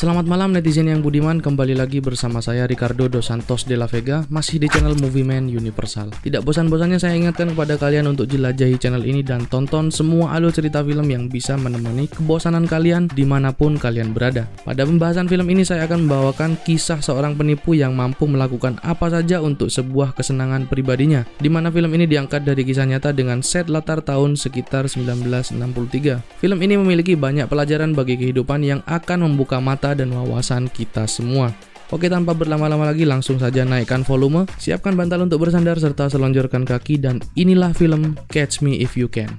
Selamat malam netizen yang budiman, kembali lagi bersama saya Ricardo Dos Santos de la Vega, masih di channel Movie Man Universal. Tidak bosan-bosannya saya ingatkan kepada kalian untuk jelajahi channel ini dan tonton semua alur cerita film yang bisa menemani kebosanan kalian dimanapun kalian berada. Pada pembahasan film ini saya akan membawakan kisah seorang penipu yang mampu melakukan apa saja untuk sebuah kesenangan pribadinya, di mana film ini diangkat dari kisah nyata dengan set latar tahun sekitar 1963. Film ini memiliki banyak pelajaran bagi kehidupan yang akan membuka mata dan wawasan kita semua. Oke, tanpa berlama-lama lagi langsung saja naikkan volume, siapkan bantal untuk bersandar serta selonjorkan kaki, dan inilah film Catch Me If You Can.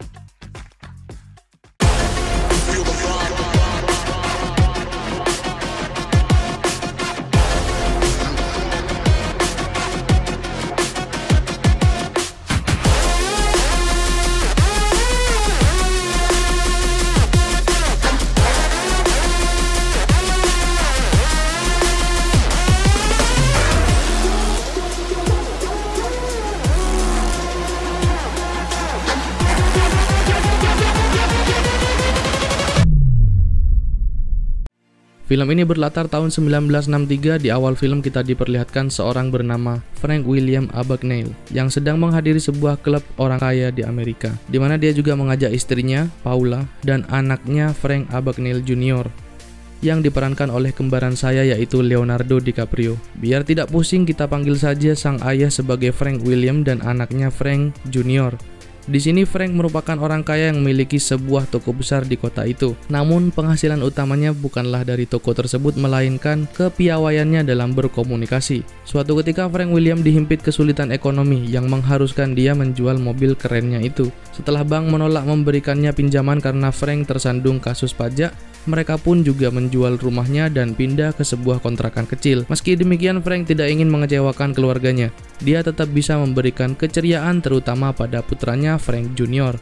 Film ini berlatar tahun 1963. Di awal film kita diperlihatkan seorang bernama Frank William Abagnale yang sedang menghadiri sebuah klub orang kaya di Amerika, di mana dia juga mengajak istrinya, Paula, dan anaknya Frank Abagnale Jr. yang diperankan oleh kembaran saya yaitu Leonardo DiCaprio. Biar tidak pusing, kita panggil saja sang ayah sebagai Frank William dan anaknya Frank Jr. Di sini Frank merupakan orang kaya yang memiliki sebuah toko besar di kota itu. Namun penghasilan utamanya bukanlah dari toko tersebut, melainkan kepiawaiannya dalam berkomunikasi. Suatu ketika Frank William dihimpit kesulitan ekonomi yang mengharuskan dia menjual mobil kerennya itu. Setelah bank menolak memberikannya pinjaman karena Frank tersandung kasus pajak, mereka pun juga menjual rumahnya dan pindah ke sebuah kontrakan kecil. Meski demikian, Frank tidak ingin mengecewakan keluarganya. Dia tetap bisa memberikan keceriaan terutama pada putranya Frank Jr.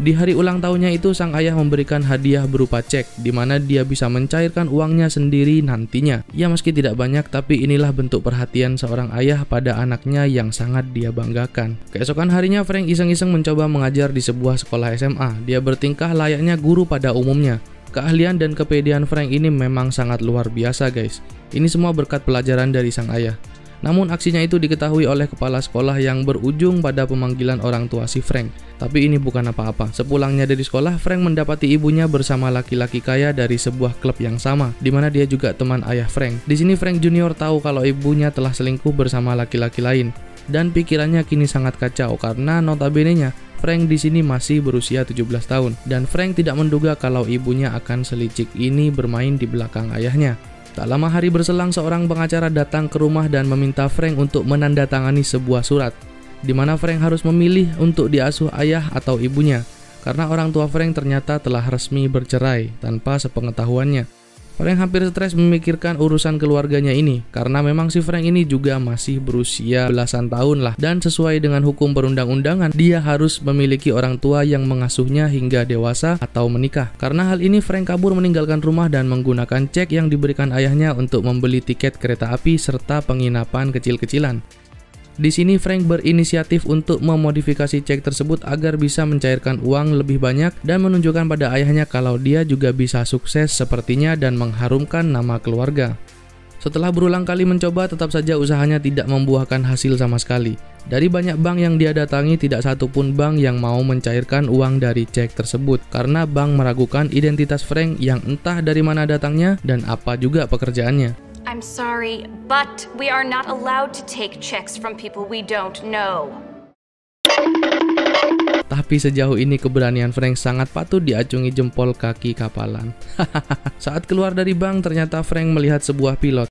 Di hari ulang tahunnya itu, sang ayah memberikan hadiah berupa cek, di mana dia bisa mencairkan uangnya sendiri nantinya. Ya, meski tidak banyak, tapi inilah bentuk perhatian seorang ayah pada anaknya yang sangat dia banggakan. Keesokan harinya, Frank iseng-iseng mencoba mengajar di sebuah sekolah SMA. Dia bertingkah layaknya guru pada umumnya. Keahlian dan kepedean Frank ini memang sangat luar biasa, guys. Ini semua berkat pelajaran dari sang ayah. Namun aksinya itu diketahui oleh kepala sekolah yang berujung pada pemanggilan orang tua si Frank. Tapi ini bukan apa-apa. Sepulangnya dari sekolah, Frank mendapati ibunya bersama laki-laki kaya dari sebuah klub yang sama, di mana dia juga teman ayah Frank. Di sini Frank Jr. tahu kalau ibunya telah selingkuh bersama laki-laki lain, dan pikirannya kini sangat kacau karena notabene-nya Frank di sini masih berusia 17 tahun, dan Frank tidak menduga kalau ibunya akan selicik ini bermain di belakang ayahnya. Tak lama hari berselang, seorang pengacara datang ke rumah dan meminta Frank untuk menandatangani sebuah surat, di mana Frank harus memilih untuk diasuh ayah atau ibunya, karena orang tua Frank ternyata telah resmi bercerai tanpa sepengetahuannya. Frank hampir stres memikirkan urusan keluarganya ini, karena memang si Frank ini juga masih berusia belasan tahun lah, dan sesuai dengan hukum perundang-undangan, dia harus memiliki orang tua yang mengasuhnya hingga dewasa atau menikah. Karena hal ini, Frank kabur meninggalkan rumah dan menggunakan cek yang diberikan ayahnya untuk membeli tiket kereta api serta penginapan kecil-kecilan. Di sini Frank berinisiatif untuk memodifikasi cek tersebut agar bisa mencairkan uang lebih banyak dan menunjukkan pada ayahnya kalau dia juga bisa sukses sepertinya dan mengharumkan nama keluarga. Setelah berulang kali mencoba, tetap saja usahanya tidak membuahkan hasil sama sekali. Dari banyak bank yang dia datangi, tidak satupun bank yang mau mencairkan uang dari cek tersebut, karena bank meragukan identitas Frank yang entah dari mana datangnya dan apa juga pekerjaannya. I'm sorry, but we are not allowed to take checks from people we don't know. Tapi sejauh ini keberanian Frank sangat patut diacungi jempol kaki kapalan. Saat keluar dari bank, ternyata Frank melihat sebuah pilot.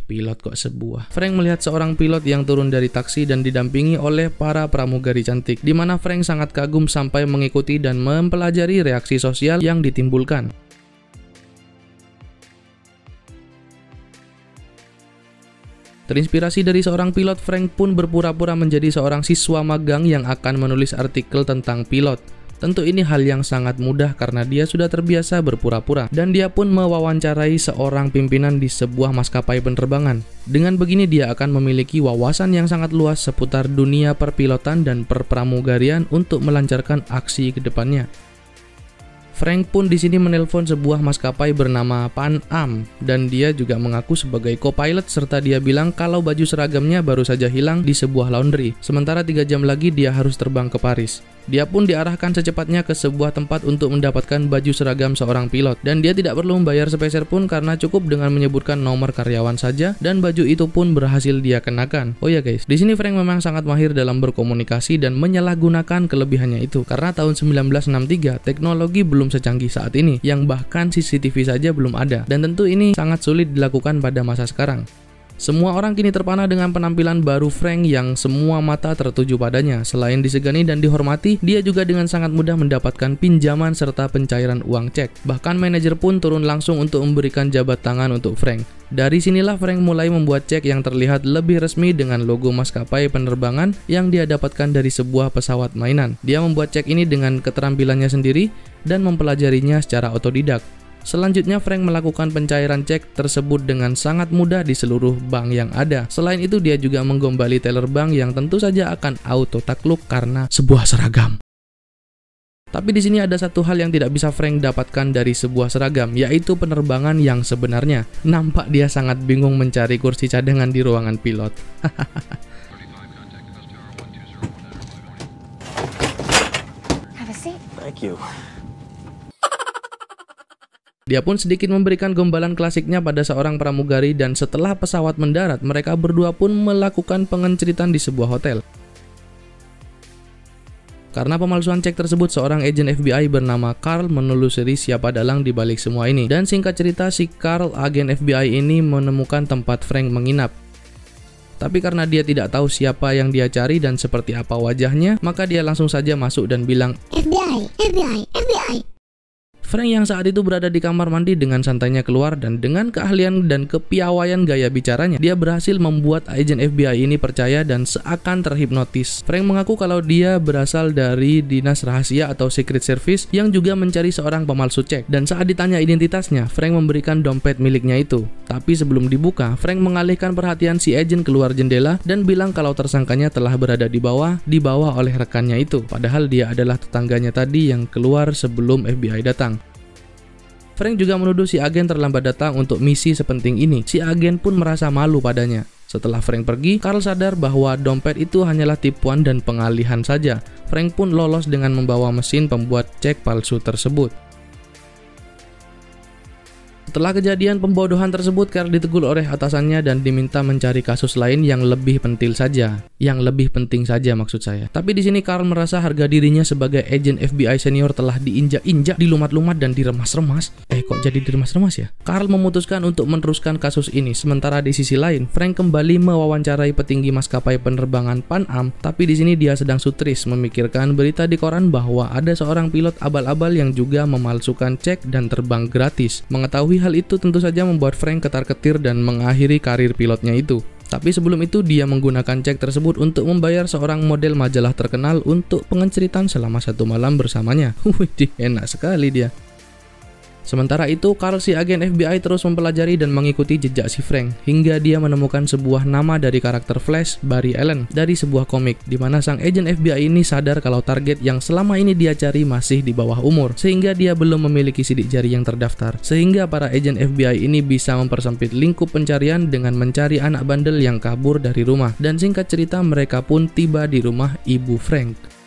Pilot kok sebuah. Frank melihat seorang pilot yang turun dari taksi dan didampingi oleh para pramugari cantik, di mana Frank sangat kagum sampai mengikuti dan mempelajari reaksi sosial yang ditimbulkan. Terinspirasi dari seorang pilot, Frank pun berpura-pura menjadi seorang siswa magang yang akan menulis artikel tentang pilot. Tentu ini hal yang sangat mudah karena dia sudah terbiasa berpura-pura, dan dia pun mewawancarai seorang pimpinan di sebuah maskapai penerbangan. Dengan begini dia akan memiliki wawasan yang sangat luas seputar dunia perpilotan dan perpramugarian untuk melancarkan aksi ke depannya. Frank pun di sini menelpon sebuah maskapai bernama Pan Am dan dia juga mengaku sebagai co-pilot serta dia bilang kalau baju seragamnya baru saja hilang di sebuah laundry. Sementara 3 jam lagi dia harus terbang ke Paris. Dia pun diarahkan secepatnya ke sebuah tempat untuk mendapatkan baju seragam seorang pilot dan dia tidak perlu membayar sepeser pun karena cukup dengan menyebutkan nomor karyawan saja dan baju itu pun berhasil dia kenakan. Oh ya guys, di sini Frank memang sangat mahir dalam berkomunikasi dan menyalahgunakan kelebihannya itu karena tahun 1963 teknologi belum secanggih saat ini yang bahkan CCTV saja belum ada dan tentu ini sangat sulit dilakukan pada masa sekarang. Semua orang kini terpana dengan penampilan baru Frank yang semua mata tertuju padanya. Selain disegani dan dihormati, dia juga dengan sangat mudah mendapatkan pinjaman serta pencairan uang cek. Bahkan manajer pun turun langsung untuk memberikan jabat tangan untuk Frank. Dari sinilah Frank mulai membuat cek yang terlihat lebih resmi dengan logo maskapai penerbangan yang dia dapatkan dari sebuah pesawat mainan. Dia membuat cek ini dengan keterampilannya sendiri dan mempelajarinya secara otodidak. Selanjutnya Frank melakukan pencairan cek tersebut dengan sangat mudah di seluruh bank yang ada. Selain itu dia juga menggombali teller bank yang tentu saja akan auto takluk karena sebuah seragam. Tapi di sini ada satu hal yang tidak bisa Frank dapatkan dari sebuah seragam, yaitu penerbangan yang sebenarnya. Nampak dia sangat bingung mencari kursi cadangan di ruangan pilot. Have a seat. Thank you. Dia pun sedikit memberikan gombalan klasiknya pada seorang pramugari dan setelah pesawat mendarat, mereka berdua pun melakukan pengenceritan di sebuah hotel. Karena pemalsuan cek tersebut, seorang agen FBI bernama Carl menelusuri siapa dalang di balik semua ini. Dan singkat cerita, si Carl, agen FBI ini menemukan tempat Frank menginap. Tapi karena dia tidak tahu siapa yang dia cari dan seperti apa wajahnya, maka dia langsung saja masuk dan bilang, FBI, FBI, FBI. Frank yang saat itu berada di kamar mandi dengan santainya keluar dan dengan keahlian dan kepiawaian gaya bicaranya, dia berhasil membuat agen FBI ini percaya dan seakan terhipnotis. Frank mengaku kalau dia berasal dari dinas rahasia atau Secret Service yang juga mencari seorang pemalsu cek. Dan saat ditanya identitasnya, Frank memberikan dompet miliknya itu. Tapi sebelum dibuka, Frank mengalihkan perhatian si agen keluar jendela dan bilang kalau tersangkanya telah berada di bawah, dibawa oleh rekannya itu. Padahal dia adalah tetangganya tadi yang keluar sebelum FBI datang. Frank juga menuduh si agen terlambat datang untuk misi sepenting ini. Si agen pun merasa malu padanya. Setelah Frank pergi, Carl sadar bahwa dompet itu hanyalah tipuan dan pengalihan saja. Frank pun lolos dengan membawa mesin pembuat cek palsu tersebut. Setelah kejadian pembodohan tersebut, Carl ditegur oleh atasannya dan diminta mencari kasus lain yang lebih penting saja. Maksud saya. Tapi di sini Carl merasa harga dirinya sebagai agen FBI senior telah diinjak-injak, dilumat-lumat dan diremas-remas. Kok jadi diremas-remas ya? Carl memutuskan untuk meneruskan kasus ini. Sementara di sisi lain, Frank kembali mewawancarai petinggi maskapai penerbangan Pan Am. Tapi di sini dia sedang sutris memikirkan berita di koran bahwa ada seorang pilot abal-abal yang juga memalsukan cek dan terbang gratis. Mengetahui hal itu tentu saja membuat Frank ketar-ketir dan mengakhiri karir pilotnya itu. Tapi sebelum itu dia menggunakan cek tersebut untuk membayar seorang model majalah terkenal untuk pengenceritan selama 1 malam bersamanya. Wih, enak sekali dia. Sementara itu, Carl si agen FBI terus mempelajari dan mengikuti jejak si Frank hingga dia menemukan sebuah nama dari karakter Flash, Barry Allen, dari sebuah komik di mana sang agen FBI ini sadar kalau target yang selama ini dia cari masih di bawah umur sehingga dia belum memiliki sidik jari yang terdaftar. Sehingga para agen FBI ini bisa mempersempit lingkup pencarian dengan mencari anak bandel yang kabur dari rumah. Dan singkat cerita, mereka pun tiba di rumah ibu Frank.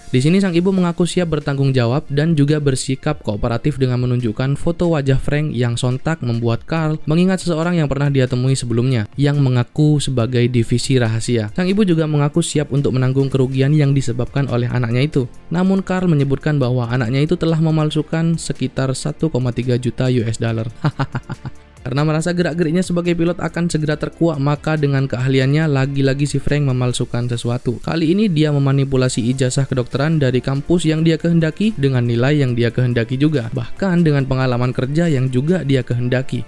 Di sini sang ibu mengaku siap bertanggung jawab dan juga bersikap kooperatif dengan menunjukkan foto wajah Frank yang sontak membuat Carl mengingat seseorang yang pernah dia temui sebelumnya yang mengaku sebagai divisi rahasia. Sang ibu juga mengaku siap untuk menanggung kerugian yang disebabkan oleh anaknya itu. Namun Carl menyebutkan bahwa anaknya itu telah memalsukan sekitar 1,3 juta US dollar. Karena merasa gerak-geriknya sebagai pilot akan segera terkuak, maka dengan keahliannya lagi-lagi si Frank memalsukan sesuatu. Kali ini dia memanipulasi ijazah kedokteran dari kampus yang dia kehendaki dengan nilai yang dia kehendaki juga, bahkan dengan pengalaman kerja yang juga dia kehendaki.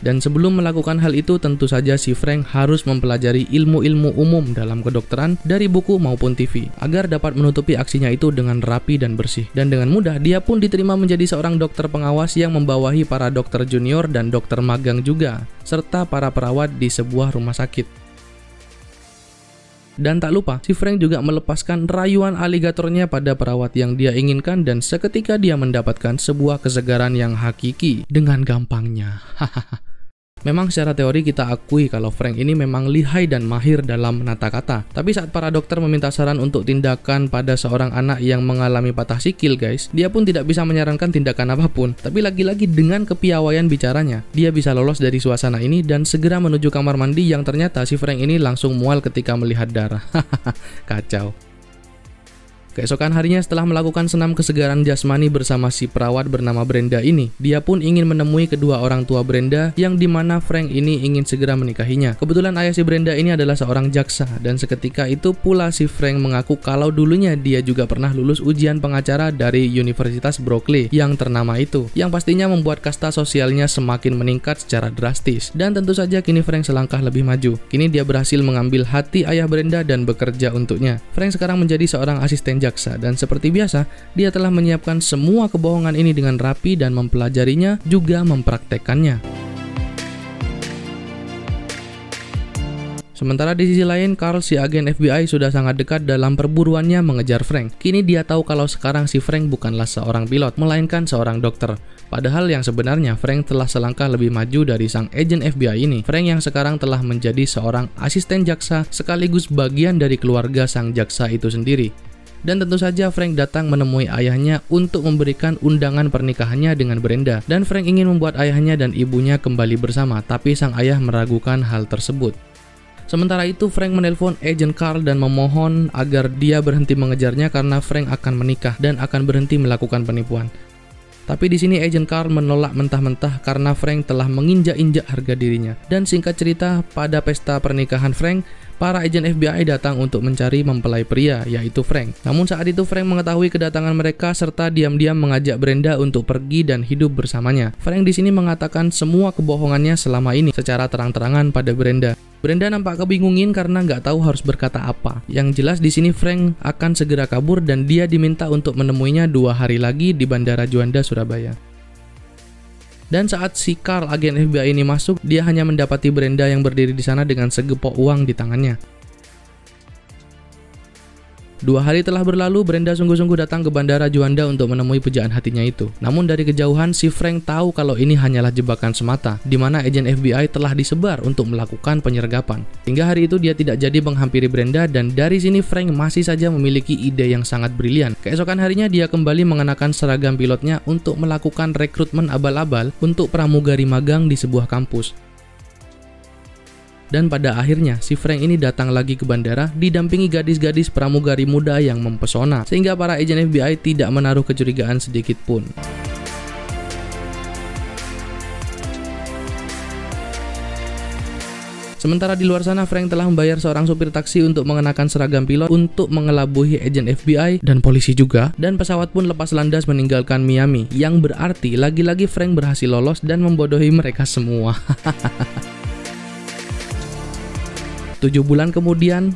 Dan sebelum melakukan hal itu, tentu saja si Frank harus mempelajari ilmu-ilmu umum dalam kedokteran dari buku maupun TV agar dapat menutupi aksinya itu dengan rapi dan bersih. Dan dengan mudah dia pun diterima menjadi seorang dokter pengawas yang membawahi para dokter junior dan dokter magang juga, serta para perawat di sebuah rumah sakit. Dan tak lupa, si Frank juga melepaskan rayuan aligatornya pada perawat yang dia inginkan dan seketika dia mendapatkan sebuah kesegaran yang hakiki dengan gampangnya. Memang secara teori kita akui kalau Frank ini memang lihai dan mahir dalam menata kata. Tapi saat para dokter meminta saran untuk tindakan pada seorang anak yang mengalami patah sikil guys, dia pun tidak bisa menyarankan tindakan apapun. Tapi lagi-lagi dengan kepiawaian bicaranya, dia bisa lolos dari suasana ini dan segera menuju kamar mandi yang ternyata si Frank ini langsung mual ketika melihat darah. Kacau. Keesokan harinya setelah melakukan senam kesegaran jasmani bersama si perawat bernama Brenda ini, dia pun ingin menemui kedua orang tua Brenda yang dimana Frank ini ingin segera menikahinya. Kebetulan ayah si Brenda ini adalah seorang jaksa dan seketika itu pula si Frank mengaku kalau dulunya dia juga pernah lulus ujian pengacara dari Universitas Berkeley yang ternama itu, yang pastinya membuat kasta sosialnya semakin meningkat secara drastis. Dan tentu saja kini Frank selangkah lebih maju. Kini dia berhasil mengambil hati ayah Brenda dan bekerja untuknya. Frank sekarang menjadi seorang asisten jaksa dan seperti biasa dia telah menyiapkan semua kebohongan ini dengan rapi dan mempelajarinya juga mempraktekkannya. Sementara di sisi lain, Carl si agen FBI sudah sangat dekat dalam perburuannya mengejar Frank. Kini dia tahu kalau sekarang si Frank bukanlah seorang pilot, melainkan seorang dokter. Padahal yang sebenarnya Frank telah selangkah lebih maju dari sang agen FBI ini. Frank yang sekarang telah menjadi seorang asisten jaksa sekaligus bagian dari keluarga sang jaksa itu sendiri. Dan tentu saja Frank datang menemui ayahnya untuk memberikan undangan pernikahannya dengan Brenda. Dan Frank ingin membuat ayahnya dan ibunya kembali bersama, tapi sang ayah meragukan hal tersebut. Sementara itu Frank menelpon agen Carl dan memohon agar dia berhenti mengejarnya karena Frank akan menikah dan akan berhenti melakukan penipuan. Tapi di sini agen Carl menolak mentah-mentah karena Frank telah menginjak-injak harga dirinya. Dan singkat cerita, pada pesta pernikahan Frank, para agen FBI datang untuk mencari mempelai pria, yaitu Frank. Namun saat itu Frank mengetahui kedatangan mereka serta diam-diam mengajak Brenda untuk pergi dan hidup bersamanya. Frank di sini mengatakan semua kebohongannya selama ini secara terang-terangan pada Brenda. Brenda nampak kebingungin karena nggak tahu harus berkata apa. Yang jelas di sini Frank akan segera kabur dan dia diminta untuk menemuinya 2 hari lagi di Bandara Juanda, Surabaya. Dan saat si Carl agen FBI ini masuk, dia hanya mendapati Brenda yang berdiri di sana dengan segepok uang di tangannya. 2 hari telah berlalu, Brenda sungguh-sungguh datang ke Bandara Juanda untuk menemui pujaan hatinya itu. Namun dari kejauhan, si Frank tahu kalau ini hanyalah jebakan semata, di mana agen FBI telah disebar untuk melakukan penyergapan. Hingga hari itu dia tidak jadi menghampiri Brenda dan dari sini Frank masih saja memiliki ide yang sangat brilian. Keesokan harinya dia kembali mengenakan seragam pilotnya untuk melakukan rekrutmen abal-abal untuk pramugari magang di sebuah kampus. Dan pada akhirnya, si Frank ini datang lagi ke bandara didampingi gadis-gadis pramugari muda yang mempesona, sehingga para agen FBI tidak menaruh kecurigaan sedikit pun. Sementara di luar sana, Frank telah membayar seorang supir taksi untuk mengenakan seragam pilot untuk mengelabuhi agen FBI dan polisi juga, dan pesawat pun lepas landas meninggalkan Miami, yang berarti lagi-lagi Frank berhasil lolos dan membodohi mereka semua. 7 bulan kemudian,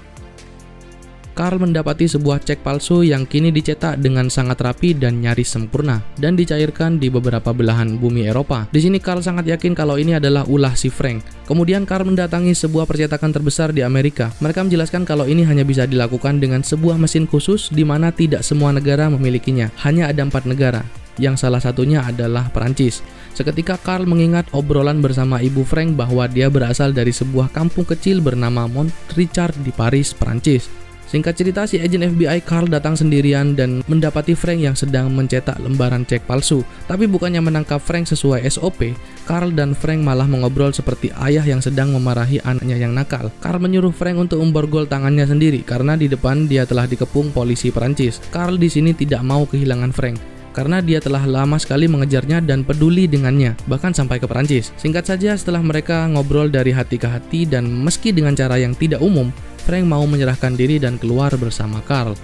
Carl mendapati sebuah cek palsu yang kini dicetak dengan sangat rapi dan nyaris sempurna dan dicairkan di beberapa belahan bumi Eropa. Di sini Carl sangat yakin kalau ini adalah ulah si Frank. Kemudian Carl mendatangi sebuah percetakan terbesar di Amerika. Mereka menjelaskan kalau ini hanya bisa dilakukan dengan sebuah mesin khusus di mana tidak semua negara memilikinya. Hanya ada 4 negara, yang salah satunya adalah Perancis. Seketika Carl mengingat obrolan bersama ibu Frank bahwa dia berasal dari sebuah kampung kecil bernama Montrichard di Paris, Perancis. Singkat cerita, si agen FBI Carl datang sendirian dan mendapati Frank yang sedang mencetak lembaran cek palsu. Tapi bukannya menangkap Frank sesuai SOP, Carl dan Frank malah mengobrol seperti ayah yang sedang memarahi anaknya yang nakal. Carl menyuruh Frank untuk memborgol tangannya sendiri karena di depan dia telah dikepung polisi Perancis. Carl di sini tidak mau kehilangan Frank karena dia telah lama sekali mengejarnya dan peduli dengannya, bahkan sampai ke Perancis. Singkat saja, setelah mereka ngobrol dari hati ke hati dan meski dengan cara yang tidak umum, Frank mau menyerahkan diri dan keluar bersama Carl.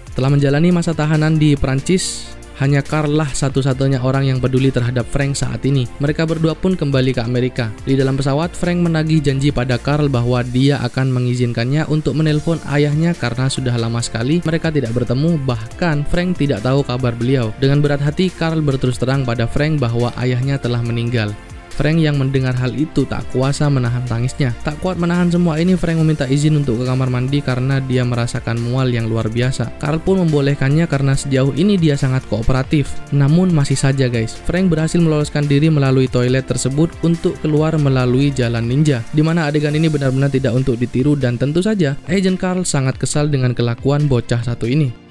Setelah menjalani masa tahanan di Perancis, hanya Carl lah satu-satunya orang yang peduli terhadap Frank saat ini. Mereka berdua pun kembali ke Amerika. Di dalam pesawat, Frank menagih janji pada Carl bahwa dia akan mengizinkannya untuk menelpon ayahnya karena sudah lama sekali mereka tidak bertemu, bahkan Frank tidak tahu kabar beliau. Dengan berat hati, Carl berterus terang pada Frank bahwa ayahnya telah meninggal. Frank yang mendengar hal itu tak kuasa menahan tangisnya. Tak kuat menahan semua ini, Frank meminta izin untuk ke kamar mandi karena dia merasakan mual yang luar biasa. Carl pun membolehkannya karena sejauh ini dia sangat kooperatif. Namun masih saja guys, Frank berhasil meloloskan diri melalui toilet tersebut untuk keluar melalui jalan ninja, dimana adegan ini benar-benar tidak untuk ditiru dan tentu saja Agent Carl sangat kesal dengan kelakuan bocah satu ini.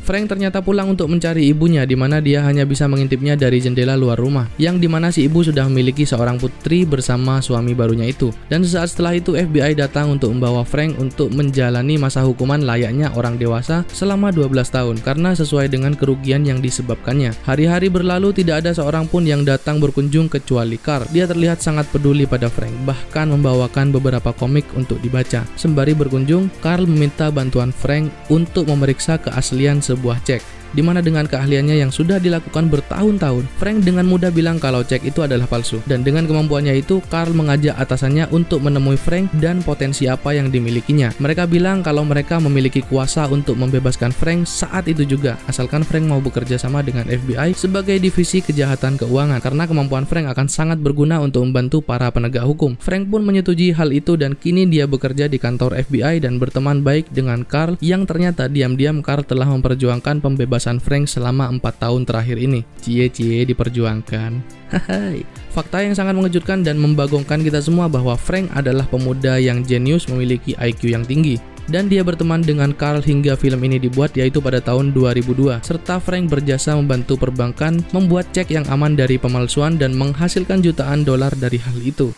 Frank ternyata pulang untuk mencari ibunya, di mana dia hanya bisa mengintipnya dari jendela luar rumah, yang dimana si ibu sudah memiliki seorang putri bersama suami barunya itu. Dan sesaat setelah itu FBI datang untuk membawa Frank untuk menjalani masa hukuman layaknya orang dewasa selama 12 tahun, karena sesuai dengan kerugian yang disebabkannya. Hari-hari berlalu, tidak ada seorang pun yang datang berkunjung kecuali Carl. Dia terlihat sangat peduli pada Frank, bahkan membawakan beberapa komik untuk dibaca. Sembari berkunjung, Carl meminta bantuan Frank untuk memeriksa keaslian sebuah cek, di mana dengan keahliannya yang sudah dilakukan bertahun-tahun, Frank dengan mudah bilang kalau cek itu adalah palsu. Dan dengan kemampuannya itu, Carl mengajak atasannya untuk menemui Frank dan potensi apa yang dimilikinya. Mereka bilang kalau mereka memiliki kuasa untuk membebaskan Frank saat itu juga, asalkan Frank mau bekerja sama dengan FBI sebagai divisi kejahatan keuangan, karena kemampuan Frank akan sangat berguna untuk membantu para penegak hukum. Frank pun menyetujui hal itu dan kini dia bekerja di kantor FBI dan berteman baik dengan Carl, yang ternyata diam-diam Carl telah memperjuangkan pembebasan Frank selama 4 tahun terakhir ini. Cie-cie diperjuangkan. Hai. Fakta yang sangat mengejutkan dan membagongkan kita semua bahwa Frank adalah pemuda yang jenius, memiliki IQ yang tinggi, dan dia berteman dengan Carl hingga film ini dibuat, yaitu pada tahun 2002. Serta Frank berjasa membantu perbankan membuat cek yang aman dari pemalsuan dan menghasilkan jutaan dolar dari hal itu.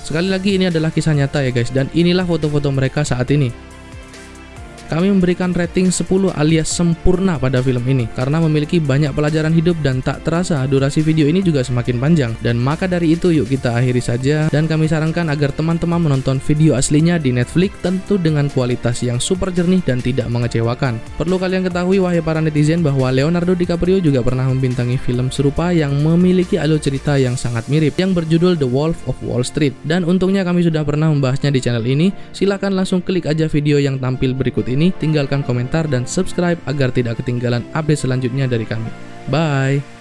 Sekali lagi, ini adalah kisah nyata ya guys, dan inilah foto-foto mereka saat ini. Kami memberikan rating 10 alias sempurna pada film ini karena memiliki banyak pelajaran hidup dan tak terasa durasi video ini juga semakin panjang. Dan maka dari itu yuk kita akhiri saja, dan kami sarankan agar teman-teman menonton video aslinya di Netflix, tentu dengan kualitas yang super jernih dan tidak mengecewakan. Perlu kalian ketahui wahai para netizen bahwa Leonardo DiCaprio juga pernah membintangi film serupa yang memiliki alur cerita yang sangat mirip, yang berjudul The Wolf of Wall Street. Dan untungnya kami sudah pernah membahasnya di channel ini. Silahkan langsung klik aja video yang tampil berikut ini. Tinggalkan komentar dan subscribe agar tidak ketinggalan update selanjutnya dari kami. Bye.